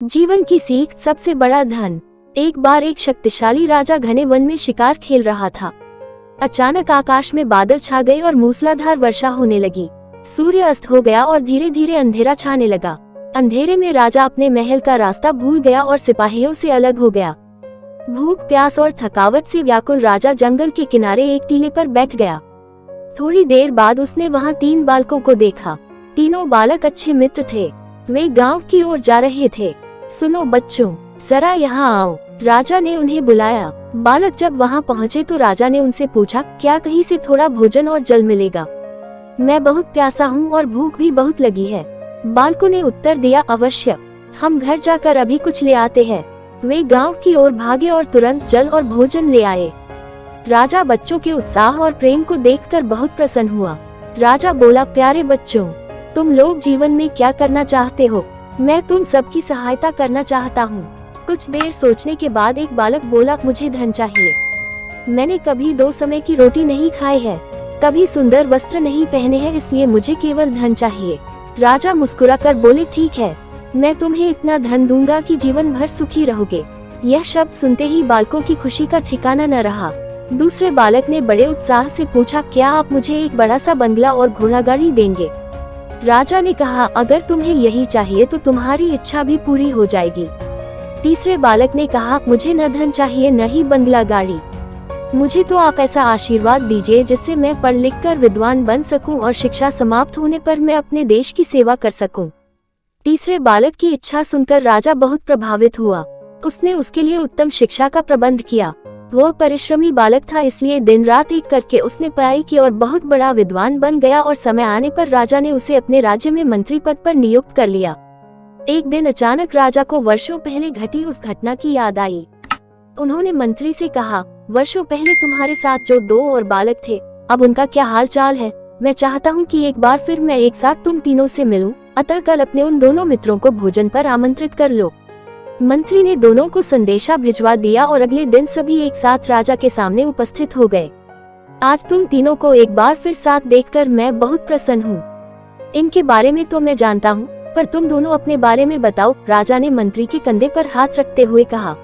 जीवन की सीख, सबसे बड़ा धन। एक बार एक शक्तिशाली राजा घने वन में शिकार खेल रहा था। अचानक आकाश में बादल छा गए और मूसलाधार वर्षा होने लगी। सूर्य अस्त हो गया और धीरे धीरे अंधेरा छाने लगा। अंधेरे में राजा अपने महल का रास्ता भूल गया और सिपाहियों से अलग हो गया। भूख, प्यास और थकावट से व्याकुल राजा जंगल के किनारे एक टीले पर बैठ गया। थोड़ी देर बाद उसने वहां 3 बालकों को देखा। तीनों बालक अच्छे मित्र थे। वे गांव की ओर जा रहे थे। सुनो बच्चों, जरा यहाँ आओ, राजा ने उन्हें बुलाया। बालक जब वहाँ पहुँचे तो राजा ने उनसे पूछा, क्या कहीं से थोड़ा भोजन और जल मिलेगा? मैं बहुत प्यासा हूँ और भूख भी बहुत लगी है। बालकों ने उत्तर दिया, अवश्य, हम घर जाकर अभी कुछ ले आते हैं। वे गांव की ओर भागे और तुरंत जल और भोजन ले आए। राजा बच्चों के उत्साह और प्रेम को देखकर बहुत प्रसन्न हुआ। राजा बोला, प्यारे बच्चों, तुम लोग जीवन में क्या करना चाहते हो? मैं तुम सबकी सहायता करना चाहता हूँ। कुछ देर सोचने के बाद एक बालक बोला, मुझे धन चाहिए। मैंने कभी 2 समय की रोटी नहीं खाई है, कभी सुंदर वस्त्र नहीं पहने हैं, इसलिए मुझे केवल धन चाहिए। राजा मुस्कुराकर बोले, ठीक है, मैं तुम्हें इतना धन दूंगा कि जीवन भर सुखी रहोगे। यह शब्द सुनते ही बालकों की खुशी का ठिकाना न रहा। दूसरे बालक ने बड़े उत्साह से पूछा, क्या आप मुझे एक बड़ा सा बंगला और घोड़ागाड़ी देंगे? राजा ने कहा, अगर तुम्हें यही चाहिए तो तुम्हारी इच्छा भी पूरी हो जाएगी। तीसरे बालक ने कहा, मुझे न धन चाहिए न ही बंगला गाड़ी, मुझे तो आप ऐसा आशीर्वाद दीजिए जिससे मैं पढ़ लिख कर विद्वान बन सकूं और शिक्षा समाप्त होने पर मैं अपने देश की सेवा कर सकूं। तीसरे बालक की इच्छा सुनकर राजा बहुत प्रभावित हुआ। उसने उसके लिए उत्तम शिक्षा का प्रबंध किया। वह परिश्रमी बालक था, इसलिए दिन रात एक करके उसने पढ़ाई की और बहुत बड़ा विद्वान बन गया और समय आने पर राजा ने उसे अपने राज्य में मंत्री पद पर नियुक्त कर लिया। एक दिन अचानक राजा को वर्षों पहले घटी उस घटना की याद आई। उन्होंने मंत्री से कहा, वर्षों पहले तुम्हारे साथ जो 2 और बालक थे, अब उनका क्या हाल चाल है? मैं चाहता हूँ कि एक बार फिर मैं एक साथ तुम तीनों से मिलूं, अतः कल अपने उन दोनों मित्रों को भोजन पर आमंत्रित कर लो। मंत्री ने दोनों को संदेशा भिजवा दिया और अगले दिन सभी एक साथ राजा के सामने उपस्थित हो गए। आज तुम तीनों को एक बार फिर साथ देखकर मैं बहुत प्रसन्न हूँ। इनके बारे में तो मैं जानता हूँ, पर तुम दोनों अपने बारे में बताओ, राजा ने मंत्री के कंधे पर हाथ रखते हुए कहा।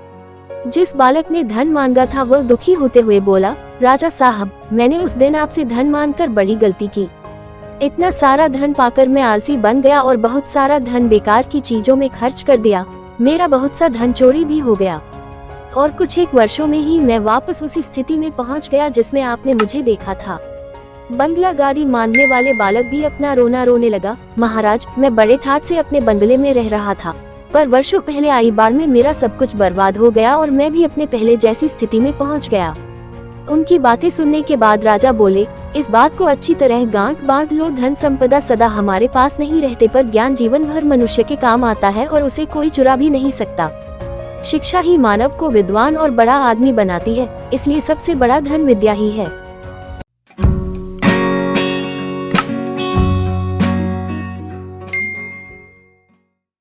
जिस बालक ने धन मांगा था वह दुखी होते हुए बोला, राजा साहब, मैंने उस दिन आपसे धन मांगकर बड़ी गलती की। इतना सारा धन पाकर मैं आलसी बन गया और बहुत सारा धन बेकार की चीजों में खर्च कर दिया। मेरा बहुत सा धन चोरी भी हो गया और कुछ एक वर्षों में ही मैं वापस उसी स्थिति में पहुंच गया जिसमें आपने मुझे देखा था। बंगला गाड़ी मांगने वाले बालक भी अपना रोना रोने लगा। महाराज, मैं बड़े ठाठ से अपने बंगले में रह रहा था, पर वर्षों पहले आई बाढ़ में मेरा सब कुछ बर्बाद हो गया और मैं भी अपने पहले जैसी स्थिति में पहुंच गया। उनकी बातें सुनने के बाद राजा बोले, इस बात को अच्छी तरह गांठ बांध लो, धन संपदा सदा हमारे पास नहीं रहते, पर ज्ञान जीवन भर मनुष्य के काम आता है और उसे कोई चुरा भी नहीं सकता। शिक्षा ही मानव को विद्वान और बड़ा आदमी बनाती है, इसलिए सबसे बड़ा धन विद्या ही है।